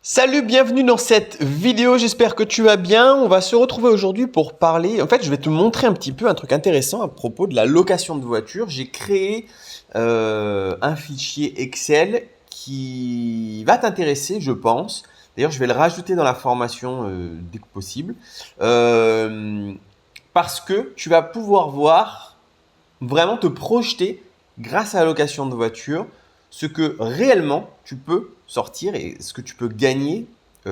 Salut, bienvenue dans cette vidéo, j'espère que tu vas bien. On va se retrouver aujourd'hui pour parler, en fait je vais te montrer un petit peu un truc intéressant à propos de la location de voiture. J'ai créé un fichier Excel qui va t'intéresser je pense. D'ailleurs je vais le rajouter dans la formation dès que possible. Parce que tu vas pouvoir voir, vraiment te projeter grâce à la location de voiture ce que réellement tu peux sortir et ce que tu peux gagner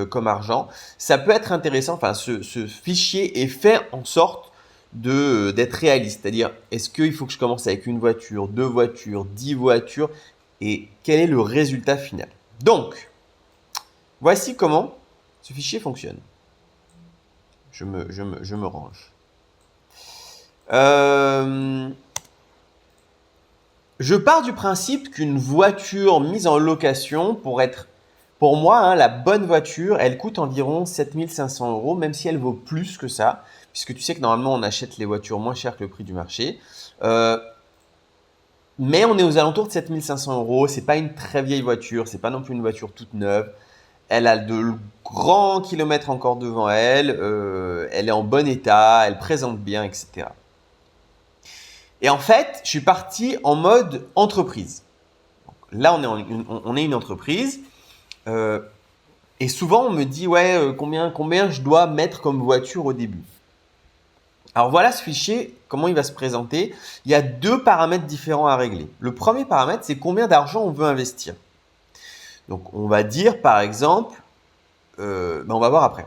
comme argent. Ça peut être intéressant, enfin ce fichier est fait en sorte d'être réaliste. C'est-à-dire, est-ce qu'il faut que je commence avec une voiture, deux voitures, 10 voitures et quel est le résultat final. Donc, voici comment ce fichier fonctionne. Je me range. Je pars du principe qu'une voiture mise en location, pour moi, hein, la bonne voiture, elle coûte environ 7 500 €, même si elle vaut plus que ça, puisque tu sais que normalement, on achète les voitures moins chères que le prix du marché. Mais on est aux alentours de 7 500 €. C'est pas une très vieille voiture, c'est pas non plus une voiture toute neuve. Elle a de grands kilomètres encore devant elle, elle est en bon état, elle présente bien, etc. Et en fait, je suis parti en mode entreprise. Donc, là, on est une entreprise. Et souvent, on me dit, ouais, combien je dois mettre comme voiture au début. Alors voilà ce fichier, comment il va se présenter. Il y a deux paramètres différents à régler. Le premier paramètre, c'est combien d'argent on veut investir. Donc, on va dire, par exemple, on va voir après.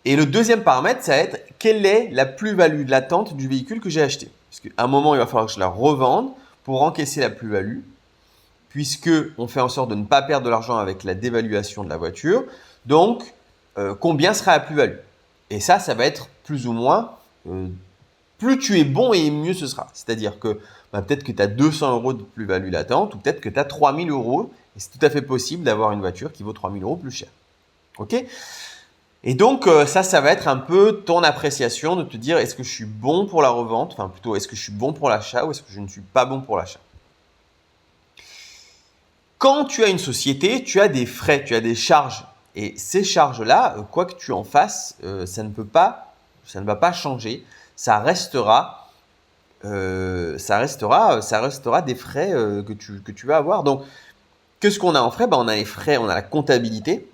Et le deuxième paramètre, ça va être quelle est la plus-value latente du véhicule que j'ai acheté. Parce qu'à un moment, il va falloir que je la revende pour encaisser la plus-value, puisque on fait en sorte de ne pas perdre de l'argent avec la dévaluation de la voiture. Donc, combien sera la plus-value? Et ça va être plus ou moins, plus tu es bon et mieux ce sera. C'est-à-dire que peut-être que tu as 200 € de plus-value latente ou peut-être que tu as 3000 €. Et c'est tout à fait possible d'avoir une voiture qui vaut 3000 € plus cher. Ok? Et donc, ça va être un peu ton appréciation de te dire est-ce que je suis bon pour la revente, enfin plutôt est-ce que je suis bon pour l'achat ou est-ce que je ne suis pas bon pour l'achat. Quand tu as une société, tu as des frais, tu as des charges. Et ces charges-là, quoi que tu en fasses, ça ne va pas changer. Ça restera des frais que tu vas avoir. Donc, qu'est-ce qu'on a en frais? On a les frais, on a la comptabilité,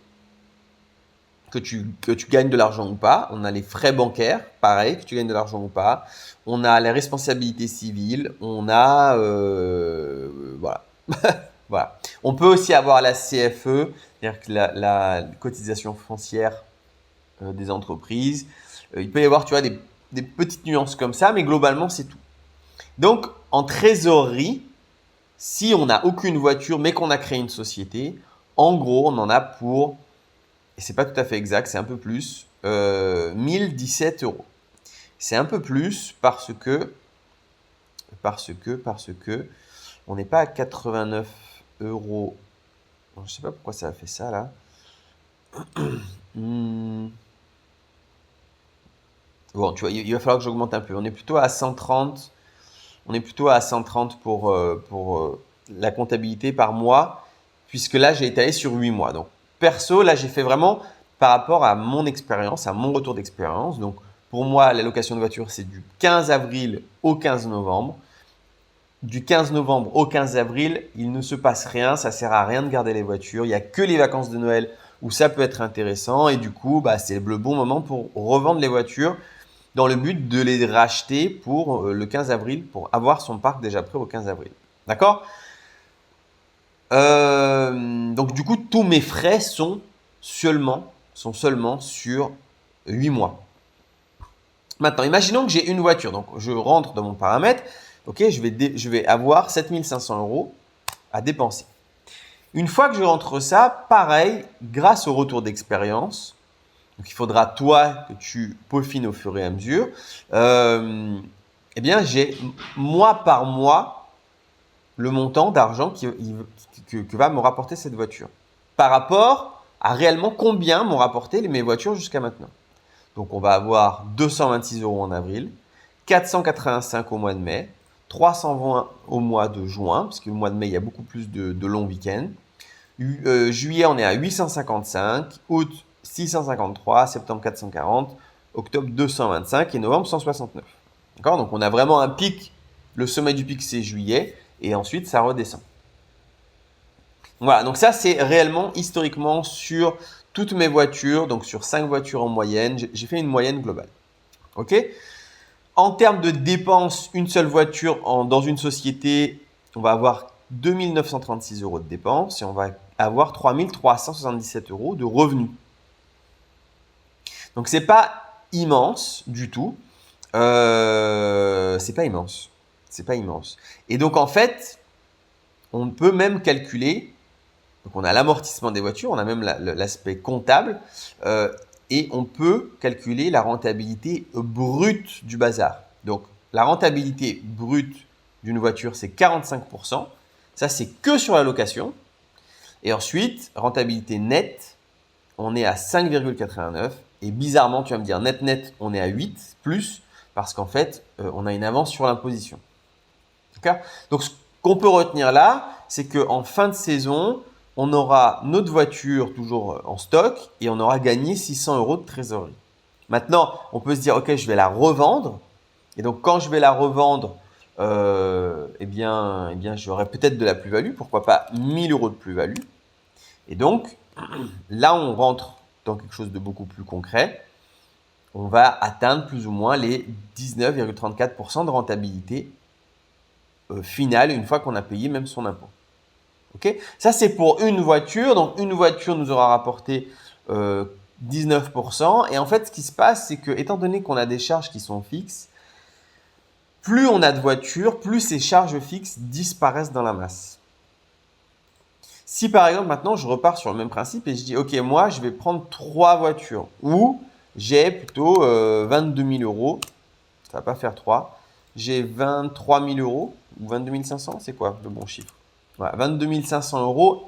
que tu gagnes de l'argent ou pas. On a les frais bancaires, pareil, que tu gagnes de l'argent ou pas. On a les responsabilités civiles. On a… voilà. Voilà. On peut aussi avoir la CFE, c'est-à-dire que la cotisation foncière des entreprises. Il peut y avoir, tu vois, des petites nuances comme ça, mais globalement, c'est tout. Donc, en trésorerie, si on n'a aucune voiture, mais qu'on a créé une société, en gros, on en a pour, et c'est pas tout à fait exact, c'est un peu plus, 1017 €. C'est un peu plus parce que, on n'est pas à 89 €. Je sais pas pourquoi ça a fait ça là. Bon, tu vois, il va falloir que j'augmente un peu. On est plutôt à 130. On est plutôt à 130 pour la comptabilité par mois, puisque là, j'ai étalé sur 8 mois. Donc, perso, là, j'ai fait vraiment par rapport à mon expérience, à mon retour d'expérience. Donc, pour moi, la location de voiture, c'est du 15 avril au 15 novembre. Du 15 novembre au 15 avril, il ne se passe rien, ça sert à rien de garder les voitures. Il n'y a que les vacances de Noël où ça peut être intéressant et du coup, c'est le bon moment pour revendre les voitures dans le but de les racheter pour le 15 avril, pour avoir son parc déjà prêt au 15 avril. D'accord? Donc du coup, tous mes frais sont seulement sur 8 mois. Maintenant, imaginons que j'ai une voiture. Donc, je rentre dans mon paramètre. Ok, je vais avoir 7 500 € à dépenser. Une fois que je rentre ça, pareil, grâce au retour d'expérience, donc il faudra toi que tu peaufines au fur et à mesure, eh bien j'ai mois par mois le montant d'argent que va me rapporter cette voiture par rapport à réellement combien m'ont rapporté mes voitures jusqu'à maintenant. Donc on va avoir 226 € en avril, 485 au mois de mai, 320 au mois de juin, parce que le mois de mai, il y a beaucoup plus de longs week-ends. Juillet, on est à 855. Août, 653. Septembre, 440. Octobre, 225. Et novembre, 169. D'accord? Donc, on a vraiment un pic. Le sommet du pic, c'est juillet. Et ensuite, ça redescend. Voilà. Donc, ça, c'est réellement historiquement sur toutes mes voitures. Donc, sur 5 voitures en moyenne. J'ai fait une moyenne globale. OK? En termes de dépenses, une seule voiture dans une société, on va avoir 2 936 € de dépenses et on va avoir 3 377 € de revenus. Donc, ce n'est pas immense du tout. C'est pas immense. C'est pas immense. Et donc, en fait, on peut même calculer. Donc, on a l'amortissement des voitures, on a même l'aspect comptable. Et on peut calculer la rentabilité brute du bazar. Donc, la rentabilité brute d'une voiture, c'est 45%. Ça, c'est que sur la location. Et ensuite, rentabilité nette, on est à 5,89. Et bizarrement, tu vas me dire, net, on est à 8 plus, parce qu'en fait, on a une avance sur l'imposition. D'accord ? Donc, ce qu'on peut retenir là, c'est qu'en fin de saison, on aura notre voiture toujours en stock et on aura gagné 600 € de trésorerie. Maintenant, on peut se dire, OK, je vais la revendre. Et donc, quand je vais la revendre, eh bien, j'aurai peut-être de la plus-value. Pourquoi pas 1000 € de plus-value. Et donc, là, on rentre dans quelque chose de beaucoup plus concret. On va atteindre plus ou moins les 19,34% de rentabilité finale une fois qu'on a payé même son impôt. Okay ? Ça, c'est pour une voiture. Donc, une voiture nous aura rapporté 19%. Et en fait, ce qui se passe, c'est que, étant donné qu'on a des charges qui sont fixes, plus on a de voitures, plus ces charges fixes disparaissent dans la masse. Si par exemple, maintenant, je repars sur le même principe et je dis, OK, moi, je vais prendre 3 voitures où j'ai plutôt 22 000 €. Ça ne va pas faire 3. J'ai 23 000 € ou 22 500, c'est quoi le bon chiffre? Voilà, 22 500 €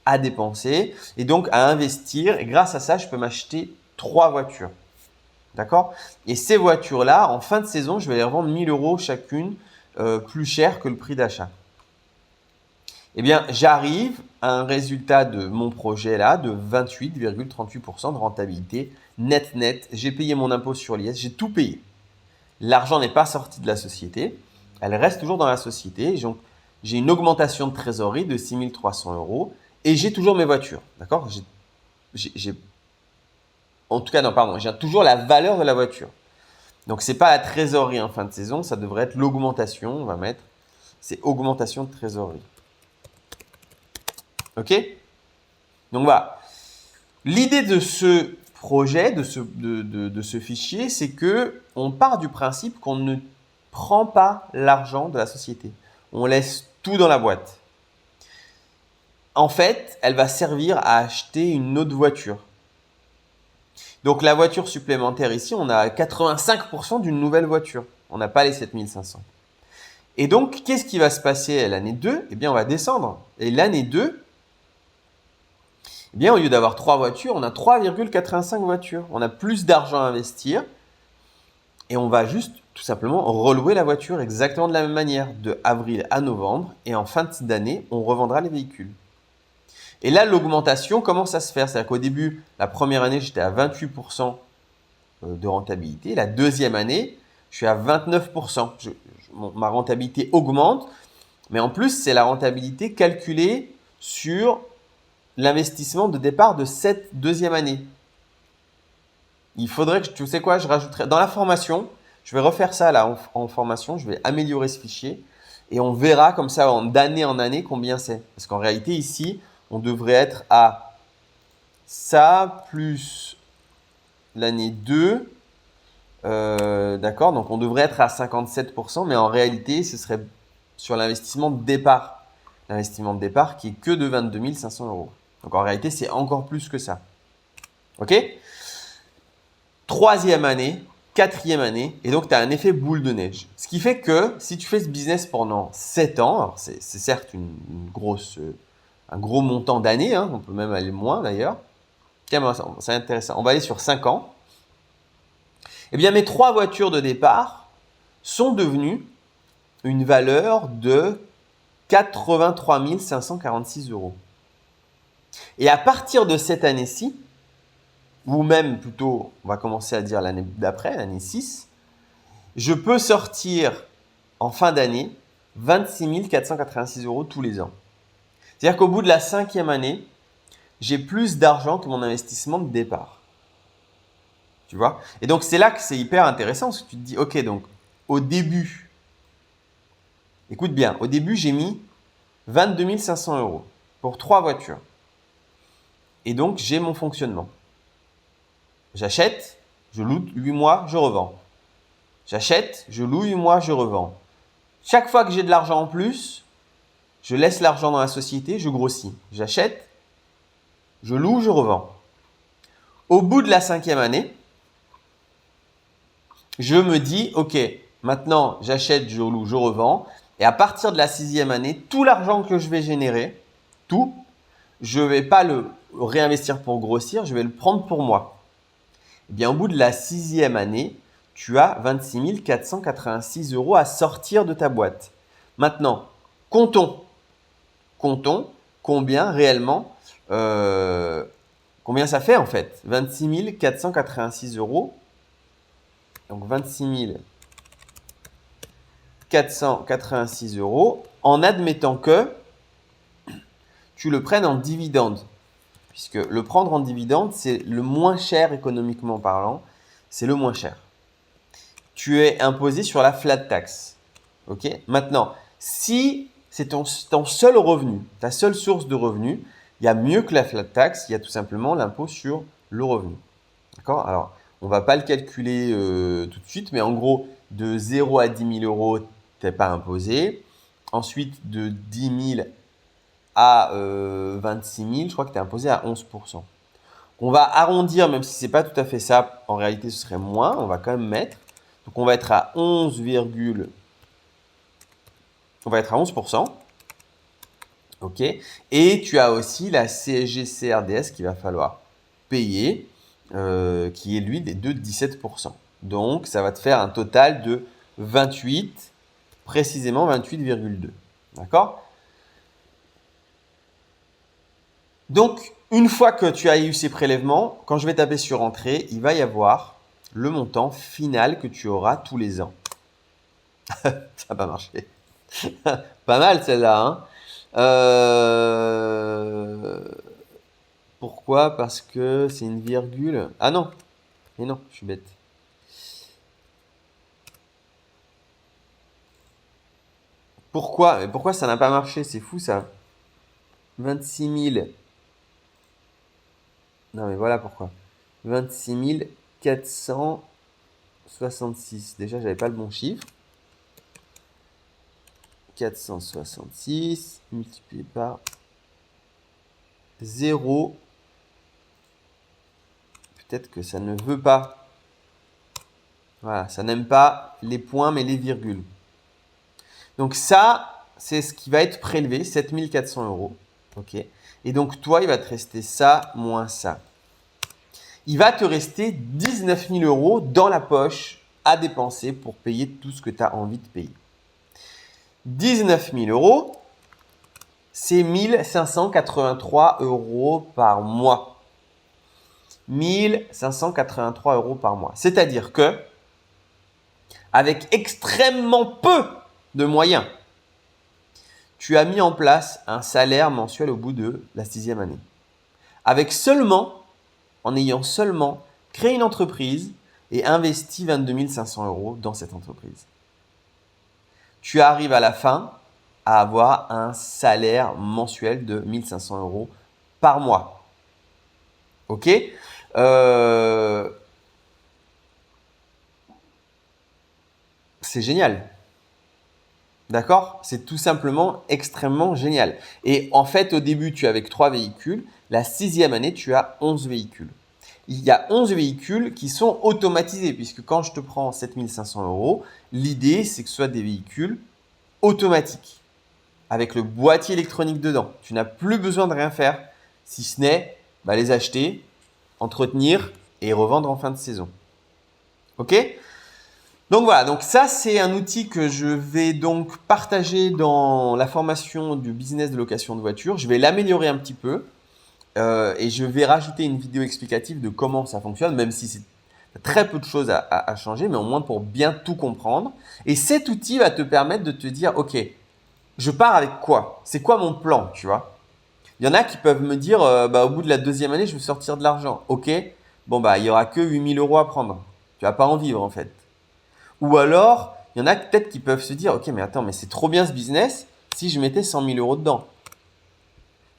à dépenser et donc à investir. Et grâce à ça, je peux m'acheter 3 voitures. D'accord? Et ces voitures-là, en fin de saison, je vais les revendre 1000 € chacune, plus cher que le prix d'achat. Eh bien, j'arrive à un résultat de mon projet-là de 28,38% de rentabilité net. J'ai payé mon impôt sur l'IS, j'ai tout payé. L'argent n'est pas sorti de la société, elle reste toujours dans la société. Donc, j'ai une augmentation de trésorerie de 6 300 € et j'ai toujours mes voitures. D'accord ? En tout cas, non, pardon, j'ai toujours la valeur de la voiture. Donc, ce n'est pas la trésorerie en fin de saison, ça devrait être l'augmentation. On va mettre, c'est augmentation de trésorerie. OK ? Donc, voilà. L'idée de ce projet, de ce fichier, c'est qu'on part du principe qu'on ne prend pas l'argent de la société. On laisse tout dans la boîte. En fait, elle va servir à acheter une autre voiture. Donc, la voiture supplémentaire ici, on a 85% d'une nouvelle voiture. On n'a pas les 7500. Et donc, qu'est-ce qui va se passer à l'année 2 ? Eh bien, on va descendre. Et l'année 2, eh bien, au lieu d'avoir 3 voitures, on a 3,85 voitures. On a plus d'argent à investir et on va juste tout simplement relouer la voiture exactement de la même manière, de avril à novembre. Et en fin d'année, on revendra les véhicules. Et là, l'augmentation commence à se faire. C'est-à-dire qu'au début, la première année, j'étais à 28% de rentabilité. La deuxième année, je suis à 29%. Ma rentabilité augmente. Mais en plus, c'est la rentabilité calculée sur l'investissement de départ de cette deuxième année. Il faudrait que, tu sais quoi, je rajouterai dans la formation, je vais refaire ça là en formation, je vais améliorer ce fichier et on verra comme ça d'année en année combien c'est. Parce qu'en réalité ici, on devrait être à ça plus l'année 2, d'accord, donc on devrait être à 57%, mais en réalité, ce serait sur l'investissement de départ. L'investissement de départ qui est que de 22 500 €. Donc, en réalité, c'est encore plus que ça. OK ? Troisième année, quatrième année, et donc tu as un effet boule de neige. Ce qui fait que si tu fais ce business pendant 7 ans, alors c'est certes un gros montant d'années, hein, on peut même aller moins d'ailleurs. Tiens, c'est intéressant. On va aller sur 5 ans. Eh bien, mes 3 voitures de départ sont devenues une valeur de 83 546 €. Et à partir de cette année-ci, ou même plutôt, on va commencer à dire l'année d'après, l'année 6, je peux sortir en fin d'année 26 486 € tous les ans. C'est-à-dire qu'au bout de la 5e année, j'ai plus d'argent que mon investissement de départ. Tu vois? Et donc, c'est là que c'est hyper intéressant parce que tu te dis, ok, donc au début, écoute bien, au début, j'ai mis 22 500 € pour 3 voitures. Et donc, j'ai mon fonctionnement. J'achète, je loue 8 mois, je revends. J'achète, je loue 8 mois, je revends. Chaque fois que j'ai de l'argent en plus, je laisse l'argent dans la société, je grossis. J'achète, je loue, je revends. Au bout de la 5e année, je me dis, ok, maintenant j'achète, je loue, je revends. Et à partir de la 6e année, tout l'argent que je vais générer, tout, je ne vais pas le réinvestir pour grossir, je vais le prendre pour moi. Eh bien, au bout de la 6e année, tu as 26 486 € à sortir de ta boîte. Maintenant, comptons combien réellement, combien ça fait en fait. 26 486 €. Donc 26 486 € en admettant que tu le prennes en dividende. Puisque le prendre en dividende, c'est le moins cher économiquement parlant. C'est le moins cher. Tu es imposé sur la flat tax. Ok? Maintenant, si c'est ton seul revenu, ta seule source de revenu, il y a mieux que la flat tax, il y a tout simplement l'impôt sur le revenu. D'accord? Alors, on ne va pas le calculer tout de suite, mais en gros, de 0 à 10 000 €, tu n'es pas imposé. Ensuite, de 10 000 à 26 000, je crois que tu es imposé à 11%. On va arrondir, même si ce n'est pas tout à fait ça, en réalité ce serait moins, on va quand même mettre. Donc on va être à 11%. Ok. Et tu as aussi la CSG-CRDS qu'il va falloir payer, qui est lui de 17%. Donc ça va te faire un total de 28, précisément 28,2. D'accord? Donc, une fois que tu as eu ces prélèvements, quand je vais taper sur Entrée, il va y avoir le montant final que tu auras tous les ans. Ça n'a pas marché. Pas mal celle-là. Hein. Pourquoi? Parce que c'est une virgule. Ah non. Mais non, je suis bête. Pourquoi? Mais pourquoi ça n'a pas marché? C'est fou ça. 26 000. Non mais voilà pourquoi. 26 466. Déjà, j'avais pas le bon chiffre. 466 multiplié par 0. Peut-être que ça ne veut pas. Voilà, ça n'aime pas les points mais les virgules. Donc ça, c'est ce qui va être prélevé, 7 400 €. Ok. Et donc toi, il va te rester ça moins ça. Il va te rester 19 000 € dans la poche à dépenser pour payer tout ce que tu as envie de payer. 19 000 €, c'est 1 583 € par mois. 1 583 € par mois. C'est-à-dire que, avec extrêmement peu de moyens, tu as mis en place un salaire mensuel au bout de la 6e année. En ayant seulement créé une entreprise et investi 22 500 € dans cette entreprise. Tu arrives à la fin à avoir un salaire mensuel de 1 500 € par mois. Ok? C'est génial. D'accord? C'est tout simplement extrêmement génial. Et en fait, au début, tu es avec 3 véhicules. La 6e année, tu as 11 véhicules. Il y a 11 véhicules qui sont automatisés, puisque quand je te prends 7 500 €, l'idée, c'est que ce soit des véhicules automatiques, avec le boîtier électronique dedans. Tu n'as plus besoin de rien faire, si ce n'est les acheter, entretenir et revendre en fin de saison. Ok? Donc voilà, donc ça c'est un outil que je vais donc partager dans la formation du business de location de voiture. Je vais l'améliorer un petit peu Et je vais rajouter une vidéo explicative de comment ça fonctionne, même si c'est très peu de choses à changer, mais au moins pour bien tout comprendre. Et cet outil va te permettre de te dire, OK, je pars avec quoi? C'est quoi mon plan, tu vois? Il y en a qui peuvent me dire, au bout de la 2e année, je veux sortir de l'argent. OK, bon, il n'y aura que 8 000 € à prendre. Tu vas pas en vivre, en fait. Ou alors, il y en a peut-être qui peuvent se dire, OK, mais attends, mais c'est trop bien ce business si je mettais 100 000 € dedans.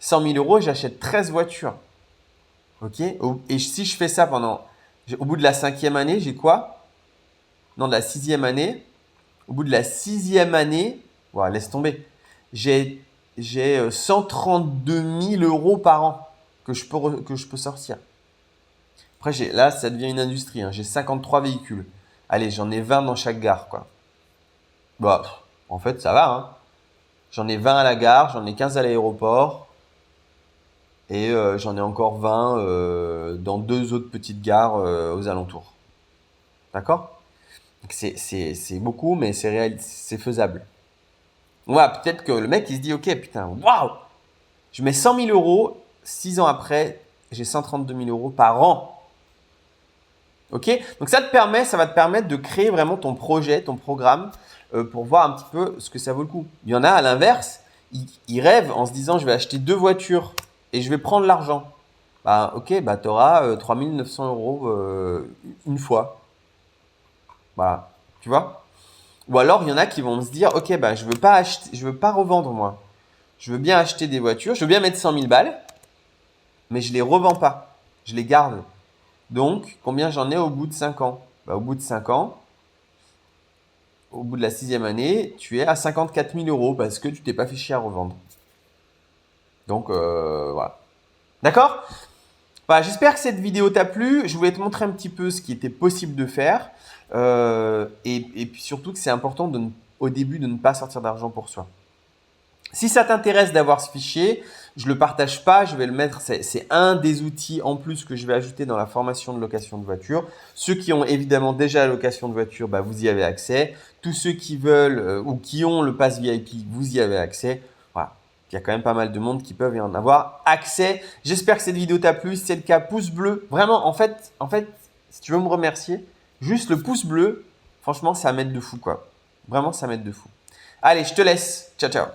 100 000 €, j'achète 13 voitures. OK? Et si je fais ça au bout de la 5e année, j'ai quoi? Non, de la 6e année. Au bout de la 6e année, voilà, laisse tomber. J'ai 132 000 € par an que je peux sortir. Après, là, ça devient une industrie, hein. J'ai 53 véhicules. Allez, j'en ai 20 dans chaque gare, quoi. En fait, ça va, hein. J'en ai 20 à la gare, j'en ai 15 à l'aéroport. Et j'en ai encore 20 dans 2 autres petites gares aux alentours. D'accord? Donc c'est beaucoup, mais c'est faisable. Ouais, peut-être que le mec, il se dit, OK, putain, waouh! Je mets 100 000 €, 6 ans après, j'ai 132 000 € par an. OK? Donc ça va te permettre de créer vraiment ton projet, ton programme, pour voir un petit peu ce que ça vaut le coup. Il y en a, à l'inverse, ils rêvent en se disant, je vais acheter 2 voitures et je vais prendre l'argent. OK, tu auras 3 900 € une fois. Voilà, tu vois? Ou alors, il y en a qui vont se dire, OK, je veux pas revendre, moi. Je veux bien acheter des voitures, je veux bien mettre 100 000 balles, mais je les revends pas. Je les garde. Donc, combien j'en ai au bout de 5 ans? Au bout de 5 ans, au bout de la 6e année, tu es à 54 000 € parce que tu t'es pas fait chier à revendre. Donc, voilà. D'accord? J'espère que cette vidéo t'a plu. Je voulais te montrer un petit peu ce qui était possible de faire. Et puis surtout que c'est important au début de ne pas sortir d'argent pour soi. Si ça t'intéresse d'avoir ce fichier, je le partage pas, je vais le mettre, c'est un des outils en plus que je vais ajouter dans la formation de location de voiture. Ceux qui ont évidemment déjà la location de voiture, vous y avez accès. Tous ceux qui veulent ou qui ont le pass VIP, vous y avez accès. Voilà. Il y a quand même pas mal de monde qui peuvent y en avoir accès. J'espère que cette vidéo t'a plu. Si c'est le cas, pouce bleu. Vraiment, en fait, si tu veux me remercier, juste le pouce bleu, franchement, ça m'aide de fou, quoi. Vraiment, ça m'aide de fou. Allez, je te laisse. Ciao, ciao.